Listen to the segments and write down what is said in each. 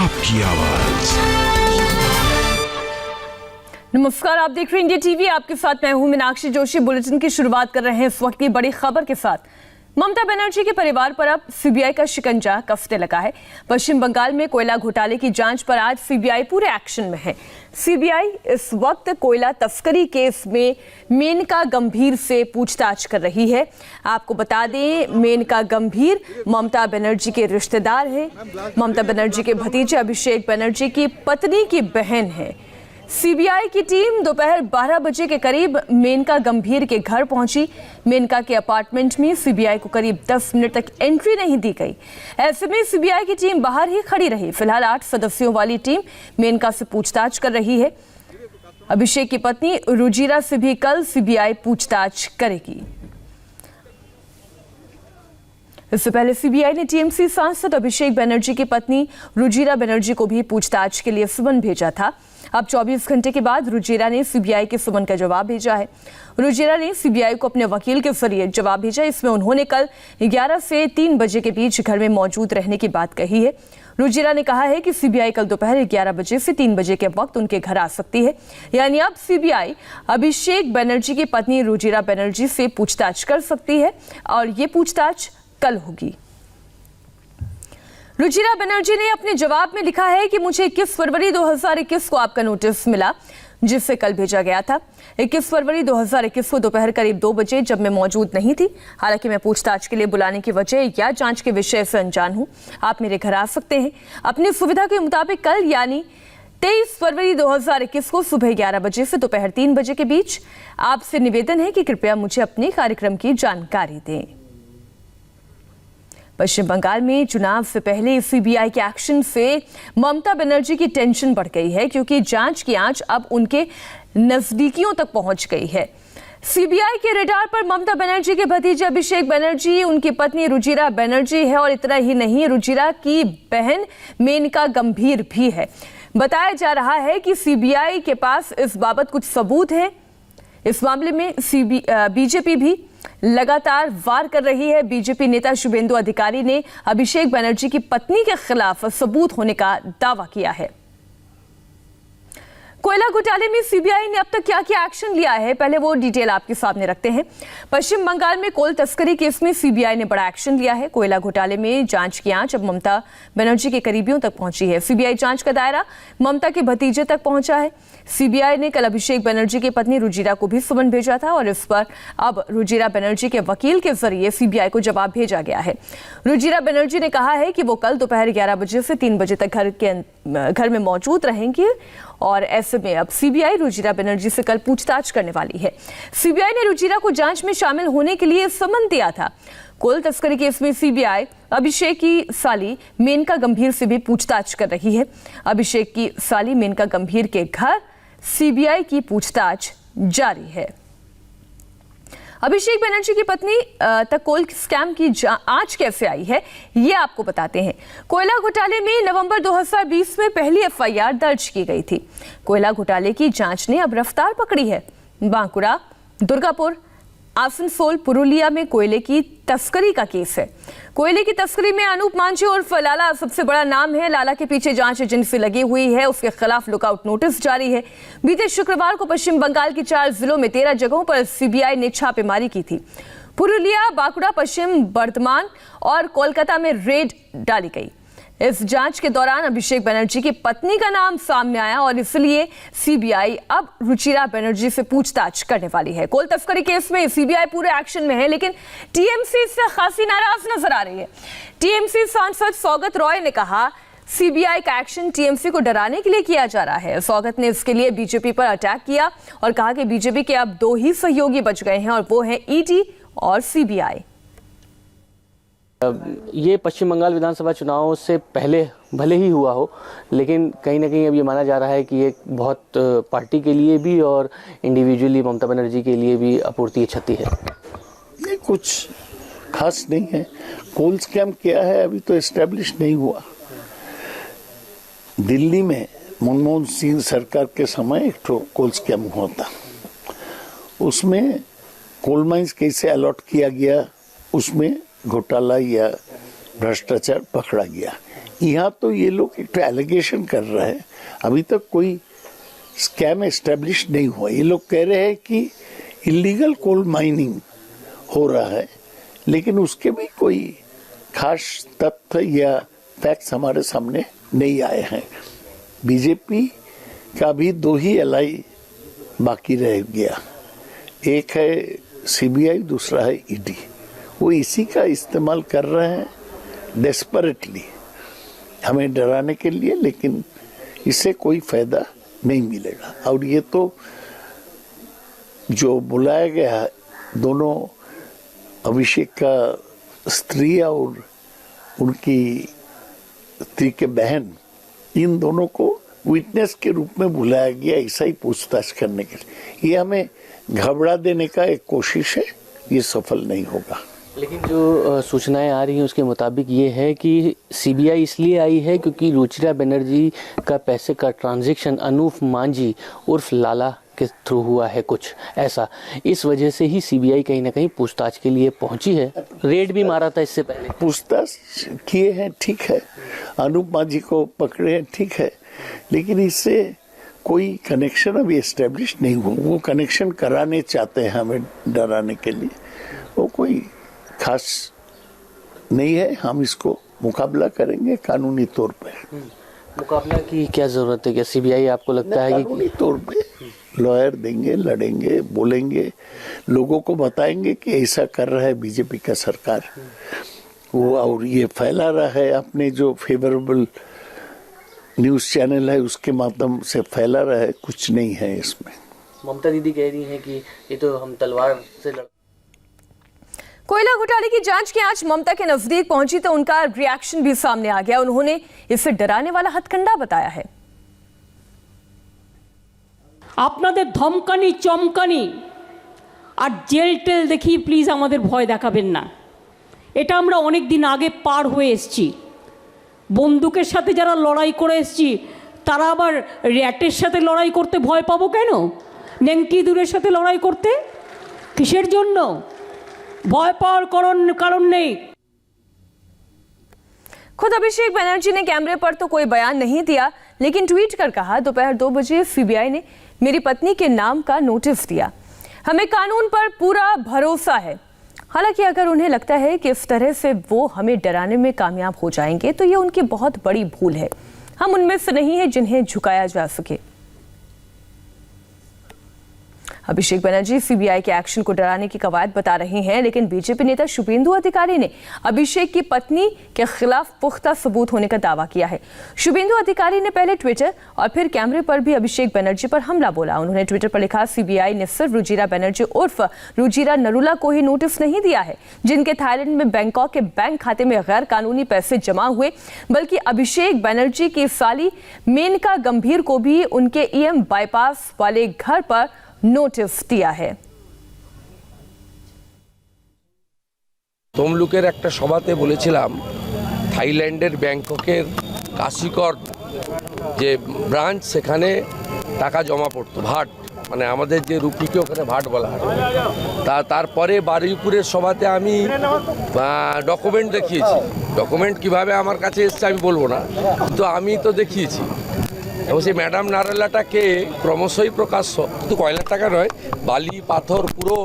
आपकी आवाज। नमस्कार, आप देख रहे हैं इंडिया टीवी। आपके साथ मैं हूं मीनाक्षी जोशी। बुलेटिन की शुरुआत कर रहे हैं इस वक्त की बड़ी खबर के साथ। ममता बनर्जी के परिवार पर अब सीबीआई का शिकंजा कसने लगा है। पश्चिम बंगाल में कोयला घोटाले की जांच पर आज सीबीआई पूरे एक्शन में है। सीबीआई इस वक्त कोयला तस्करी केस में मेनका गंभीर से पूछताछ कर रही है। आपको बता दें, मेनका गंभीर ममता बनर्जी के रिश्तेदार हैं। ममता बनर्जी के भतीजे अभिषेक बनर्जी की पत्नी की बहन है। सीबीआई की टीम दोपहर 12 बजे के करीब मेनका गंभीर के घर पहुंची। मेनका के अपार्टमेंट में सीबीआई को करीब 10 मिनट तक एंट्री नहीं दी गई। ऐसे में सीबीआई की टीम बाहर ही खड़ी रही। फिलहाल 8 सदस्यों वाली टीम मेनका से पूछताछ कर रही है। अभिषेक की पत्नी रुजिरा से भी कल सीबीआई पूछताछ करेगी। इससे पहले सीबीआई ने टीएमसी सांसद अभिषेक बनर्जी की पत्नी रुजिरा बनर्जी को भी पूछताछ के लिए सुमन भेजा था। अब 24 घंटे के बाद रुजिरा ने सीबीआई के सुमन का जवाब भेजा है। रुजिरा ने सीबीआई को अपने वकील के जरिए जवाब भेजा। इसमें उन्होंने कल 11 से 3 बजे के बीच घर में मौजूद रहने की बात कही है। रुजिरा ने कहा है कि सीबीआई कल दोपहर 11 बजे से 3 बजे के वक्त उनके घर आ सकती है। यानी अब सीबीआई अभिषेक बनर्जी की पत्नी रुजिरा बनर्जी से पूछताछ कर सकती है और ये पूछताछ कल होगी। रुजिरा बनर्जी ने अपने जवाब में लिखा है कि मुझे 21 फरवरी 2021 को आपका नोटिस मिला, जिससे कल भेजा गया था। 21 फरवरी 2021 को दोपहर करीब 2 बजे, जब मैं मौजूद नहीं थी। हालांकि मैं पूछताछ के लिए बुलाने की वजह या जांच के विषय से अनजान हूं। आप मेरे घर आ सकते हैं अपनी सुविधा के मुताबिक कल, यानी 23 फरवरी 2021 को सुबह 11 बजे से दोपहर 3 बजे के बीच। आपसे निवेदन है कि कृपया मुझे अपने कार्यक्रम की जानकारी दें। पश्चिम बंगाल में चुनाव से पहले सीबीआई के एक्शन से ममता बनर्जी की टेंशन बढ़ गई है, क्योंकि जांच की आंच अब उनके नजदीकियों तक पहुंच गई है। सीबीआई के रडार पर ममता बनर्जी के भतीजे अभिषेक बनर्जी, उनकी पत्नी रुजिरा बनर्जी है और इतना ही नहीं, रुजिरा की बहन मेनका गंभीर भी है। बताया जा रहा है कि सीबीआई के पास इस बाबत कुछ सबूत है। इस मामले में बीजेपी भी लगातार वार कर रही है। बीजेपी नेता शुभेंदु अधिकारी ने अभिषेक बनर्जी की पत्नी के खिलाफ सबूत होने का दावा किया है। कोयला घोटाले में सीबीआई ने अब तक क्या क्या एक्शन लिया है, पहले वो डिटेल आपके सामने रखते हैं। पश्चिम बंगाल में कोल तस्करी केस में सीबीआई ने बड़ा एक्शन लिया है। कोयला घोटाले में जांच की आंच अब ममता बनर्जी के करीबियों तक पहुंची है। सीबीआई जांच का दायरा ममता के भतीजे तक पहुंचा है। सीबीआई ने कल अभिषेक बनर्जी की पत्नी रुजिरा को भी सुमन भेजा था और इस पर अब रुजिरा बनर्जी के वकील के जरिए सीबीआई को जवाब भेजा गया है। रुजिरा बनर्जी ने कहा है कि वो कल दोपहर 11 बजे से 3 बजे तक घर में मौजूद रहेंगे और ऐसे में अब सीबीआई रुजिरा बनर्जी से कल पूछताछ करने वाली है। सीबीआई ने रुजिरा को जांच में शामिल होने के लिए समन दिया था। कोल तस्करी केस में सीबीआई अभिषेक की साली मेनका गंभीर से भी पूछताछ कर रही है। अभिषेक की साली मेनका गंभीर के घर सीबीआई की पूछताछ जारी है। अभिषेक बनर्जी की पत्नी तक कोल स्कैम की आंच कैसे आई है, ये आपको बताते हैं। कोयला घोटाले में नवंबर 2020 में पहली एफआईआर दर्ज की गई थी। कोयला घोटाले की जांच ने अब रफ्तार पकड़ी है। बांकुड़ा, दुर्गापुर, आसनसोल, पुरुलिया में कोयले की तस्करी का केस है। कोयले की तस्करी में अनूप मांझी उर्फ लाला सबसे बड़ा नाम है। लाला के पीछे जांच एजेंसी लगी हुई है, उसके खिलाफ लुकआउट नोटिस जारी है। बीते शुक्रवार को पश्चिम बंगाल की 4 जिलों में 13 जगहों पर सीबीआई ने छापेमारी की थी। पुरुलिया, बांकुड़ा, पश्चिम बर्धमान और कोलकाता में रेड डाली गई। इस जांच के दौरान अभिषेक बनर्जी की पत्नी का नाम सामने आया और इसलिए सीबीआई अब रुजिरा बनर्जी से पूछताछ करने वाली है। कोल तस्करी केस में सीबीआई पूरे एक्शन में है, लेकिन टीएमसी से खासी नाराज नजर आ रही है। टीएमसी सांसद सौगत रॉय ने कहा सीबीआई का एक्शन टीएमसी को डराने के लिए किया जा रहा है। सौगत ने इसके लिए बीजेपी पर अटैक किया और कहा कि बीजेपी के अब 2 ही सहयोगी बच गए हैं और वो है ईडी और सीबीआई। ये पश्चिम बंगाल विधानसभा चुनाव से पहले भले ही हुआ हो, लेकिन कहीं ना कहीं अब ये माना जा रहा है कि ये बहुत पार्टी के लिए भी और इंडिविजुअली ममता बनर्जी के लिए भी अपूर्ति क्षति है। ये कुछ खास नहीं है। कोल स्कैम क्या है अभी तो एस्टेब्लिश नहीं हुआ। दिल्ली में मनमोहन सिंह सरकार के समय एक कोल स्कैम हुआ था। उसमें कोल माइंस कैसे अलॉट किया गया, उसमें घोटाला या भ्रष्टाचार पकड़ा गया। यहाँ तो ये लोग एक एलिगेशन कर रहे हैं, अभी तक कोई स्कैम एस्टेब्लिश नहीं हुआ। ये लोग कह रहे हैं कि इलीगल कोल माइनिंग हो रहा है, लेकिन उसके भी कोई खास तथ्य या फैक्ट्स हमारे सामने नहीं आए हैं। बीजेपी का भी 2 ही एलआई बाकी रह गया, एक है सीबीआई, दूसरा है ईडी। वो इसी का इस्तेमाल कर रहे हैं डेस्परेटली हमें डराने के लिए, लेकिन इससे कोई फायदा नहीं मिलेगा। और ये तो जो बुलाया गया है, दोनों अभिषेक का स्त्री और उनकी स्त्री के बहन, इन दोनों को विटनेस के रूप में बुलाया गया ऐसा ही पूछताछ करने के लिए। ये हमें घबरा देने का एक कोशिश है, ये सफल नहीं होगा। लेकिन जो सूचनाएं आ रही हैं उसके मुताबिक ये है कि सीबीआई इसलिए आई है क्योंकि रुचिरा बनर्जी का पैसे का ट्रांजैक्शन अनूप मांझी उर्फ लाला के थ्रू हुआ है, कुछ ऐसा। इस वजह से ही सीबीआई कहीं ना कहीं पूछताछ के लिए पहुंची है। रेड भी मारा था इससे पहले, पूछताछ किए हैं, ठीक है, अनूप मांझी को पकड़े हैं, ठीक है, लेकिन इससे कोई कनेक्शन अभी एस्टेब्लिश नहीं हुआ। वो कनेक्शन कराने चाहते हैं हमें डराने के लिए, वो कोई खास नहीं है। हम इसको मुकाबला करेंगे कानूनी तौर पे। मुकाबला की क्या जरूरत है? क्या सीबीआई आपको लगता है कि कानूनी तौर पे लॉयर देंगे, लड़ेंगे, बोलेंगे, लोगों को बताएंगे कि ऐसा कर रहा है बीजेपी का सरकार वो, और ये फैला रहा है अपने जो फेवरेबल न्यूज चैनल है उसके माध्यम से फैला रहा है, कुछ नहीं है इसमें। ममता दीदी कह रही हैं कि ये तो हम तलवार से कोयला घोटाले की जांच की आज ममता के नजदीक पहुंची तो उनका रिएक्शन भी सामने आ गया। उन्होंने इसे डराने वाला हथकंडा बताया है। আপনাদের ধমকানি চমকানি আর জেল টেল দেখি প্লিজ আমাদের ভয় দেখাবেন না। এটা আমরা অনেক দিন আগে পার হয়ে এসেছি। বন্দুকের সাথে যারা লড়াই করে এসেছি তারা আবার র্যাটের সাথে লড়াই করতে ভয় পাবো কেন? নেংটি দূরের সাথে লড়াই করতে কিসের জন্য? ভয় পাওয়ার কারণ নেই। खुद अभिषेक बनर्जी ने कैमरे पर तो कोई बयान नहीं दिया, लेकिन ट्वीट कर कहा, दोपहर 2 बजे सीबीआई ने मेरी पत्नी के नाम का नोटिस दिया। हमें कानून पर पूरा भरोसा है। हालांकि अगर उन्हें लगता है कि इस तरह से वो हमें डराने में कामयाब हो जाएंगे तो ये उनकी बहुत बड़ी भूल है। हम उनमें से नहीं है जिन्हें झुकाया जा सके। अभिषेक बनर्जी सीबीआई के एक्शन को डराने की कवायद बता रहे हैं, लेकिन बीजेपी नेता शुभेंदु अधिकारी ने अभिषेक की पत्नी के खिलाफ पुख्ता सबूत होने का दावा किया है। शुभेंदु अधिकारी ने पहले ट्विटर और फिर कैमरे पर भी अभिषेक बनर्जी पर हमला बोला। उन्होंने ट्विटर पर लिखा, सीबीआई ने सिर्फ रुजिरा बनर्जी उर्फ रुजिरा नरूला को ही नोटिस नहीं दिया है, जिनके थाईलैंड में बैंकॉक के बैंक खाते में गैर कानूनी पैसे जमा हुए, बल्कि अभिषेक बनर्जी की साली मेनका गंभीर को भी उनके ईएम बाईपास वाले घर पर নোটিশ দেয়া है। তমলুকের একটা সভাতে বলেছিলাম থাইল্যান্ডের ব্যাংককের কাশিকর যে ব্রাঞ্চ সেখানে টাকা জমা পড়তো, ভাট, মানে আমাদের যে রুপিকে ওখানে ভাট বলা হয়। তারপরে বারুইপুরের সভাতে আমি ডকুমেন্ট দেখিয়েছি। ডকুমেন্ট কিভাবে আমার কাছে এসছে আমি বলবো না, কিন্তু আমি তো দেখিয়েছি। এবং সেই ম্যাডাম নারেলাটাকে ক্রমশই প্রকাশ্য, শুধু কয়লার টাকা নয়, বালি পাথর পুরো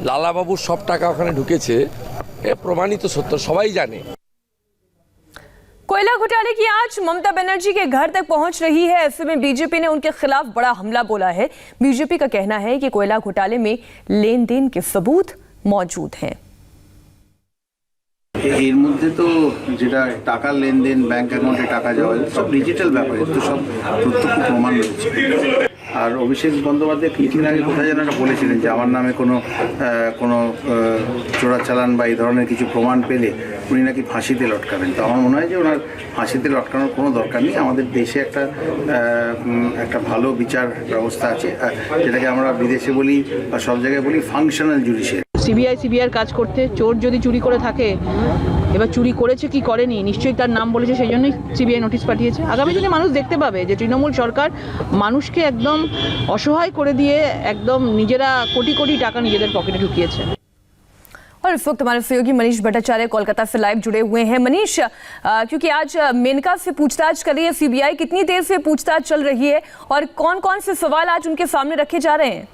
লালাবাবুর সব টাকা ওখানে ঢুকেছে, এ প্রমাণিত সত্য, সবাই জানে। कोयला घोटाले की आज ममता बनर्जी के घर तक पहुंच रही है। ऐसे में बीजेपी ने उनके खिलाफ बड़ा हमला बोला है। बीजेपी का कहना है कि कोयला घोटाले में लेन देन के सबूत मौजूद हैं। এর মধ্যে তো যেটা টাকা লেনদেন, ব্যাংক অ্যাকাউন্টে টাকা যাওয়া, সব ডিজিটাল ব্যাপার, তো সব প্রত্যক্ষ প্রমাণ রয়েছে। আর অভিষেক বন্দ্যোপাধ্যায় কিছুদিন আগে কোথায় যেন একটা বলেছিলেন যে আমার নামে কোনো চোরাচালান বা এই ধরনের কিছু প্রমাণ পেলে উনি নাকি ফাঁসিতে লটকাবেন। তো আমার মনে হয় যে ওনার ফাঁসিতে লটকানোর কোনো দরকার নেই। আমাদের দেশে একটা ভালো বিচার ব্যবস্থা আছে, যেটাকে আমরা বিদেশে বলি বা সব জায়গায় বলি ফাংশনাল জুডিশিয়ারি। সিবিআইয়ের কাজ করতে, চোর যদি চুরি করে থাকে, এবার চুরি করেছে কি করেনি নিশ্চয়ই তার নাম বলেছে, সেই জন্যই সিবিআই নোটিশ পাঠিয়েছে। আগামী দিনে মানুষ দেখতে পাবে যে তৃণমূল সরকার মানুষকে একদম অসহায় করে দিয়ে একদম নিজেরা কোটি কোটি টাকা নিজেদের পকেটে ঢুকিয়েছে। और पर इस वक्त हमारे सहयोगी मनीष भट्टाचार्य कोलकाता से लाइव जुड़े हुए हैं। मनीष, क्योंकि आज मेनका से पूछताछ कर रही है सीबीआई, कितनी देर से पूछताछ चल रही है और कौन कौन से सवाल आज उनके सामने रखे जा रहे हैं?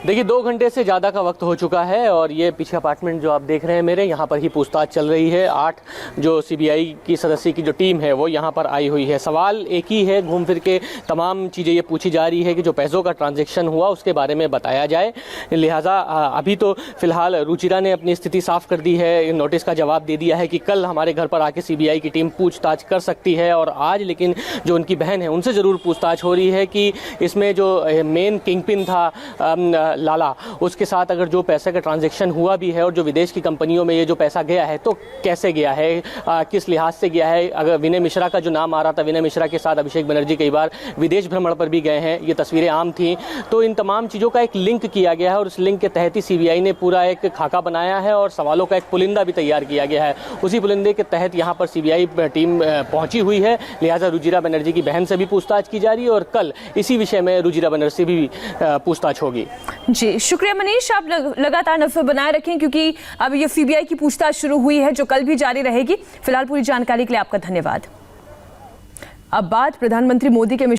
देखिए 2 घंटे से ज़्यादा का वक्त हो चुका है और ये पीछे अपार्टमेंट जो आप देख रहे हैं मेरे, यहाँ पर ही पूछताछ चल रही है। 8 जो सीबीआई की सदस्य की जो टीम है वो यहाँ पर आई हुई है। सवाल एक ही है, घूम फिर के तमाम चीज़ें ये पूछी जा रही है कि जो पैसों का ट्रांजैक्शन हुआ उसके बारे में बताया जाए। लिहाजा अभी तो फिलहाल रुचिरा ने अपनी स्थिति साफ कर दी है, नोटिस का जवाब दे दिया है कि कल हमारे घर पर आके सीबीआई की टीम पूछताछ कर सकती है और आज लेकिन जो उनकी बहन है उनसे ज़रूर पूछताछ हो रही है कि इसमें जो मेन किंगपिन था लाला, उसके साथ अगर जो पैसे का ट्रांजैक्शन हुआ भी है और जो विदेश की कंपनियों में ये जो पैसा गया है तो कैसे गया है, किस लिहाज से गया है। अगर विनय मिश्रा का जो नाम आ रहा था, विनय मिश्रा के साथ अभिषेक बनर्जी कई बार विदेश भ्रमण पर भी गए हैं, ये तस्वीरें आम थी। तो इन तमाम चीज़ों का एक लिंक किया गया है और उस लिंक के तहत ही सीबीआई ने पूरा एक खाका बनाया है और सवालों का एक पुलिंदा भी तैयार किया गया है। उसी पुलिंदे के तहत यहाँ पर सीबीआई टीम पहुंची हुई है। लिहाजा रुचिरा बनर्जी की बहन से भी पूछताछ की जा रही है और कल इसी विषय में रुचिरा बनर्जी से भी पूछताछ होगी। जी शुक्रिया मनीष, आप लगातार नजर बनाए रखें क्योंकि अब ये सीबीआई की पूछताछ शुरू हुई है जो कल भी जारी रहेगी। फिलहाल पूरी जानकारी के लिए आपका धन्यवाद। अब बात प्रधानमंत्री मोदी के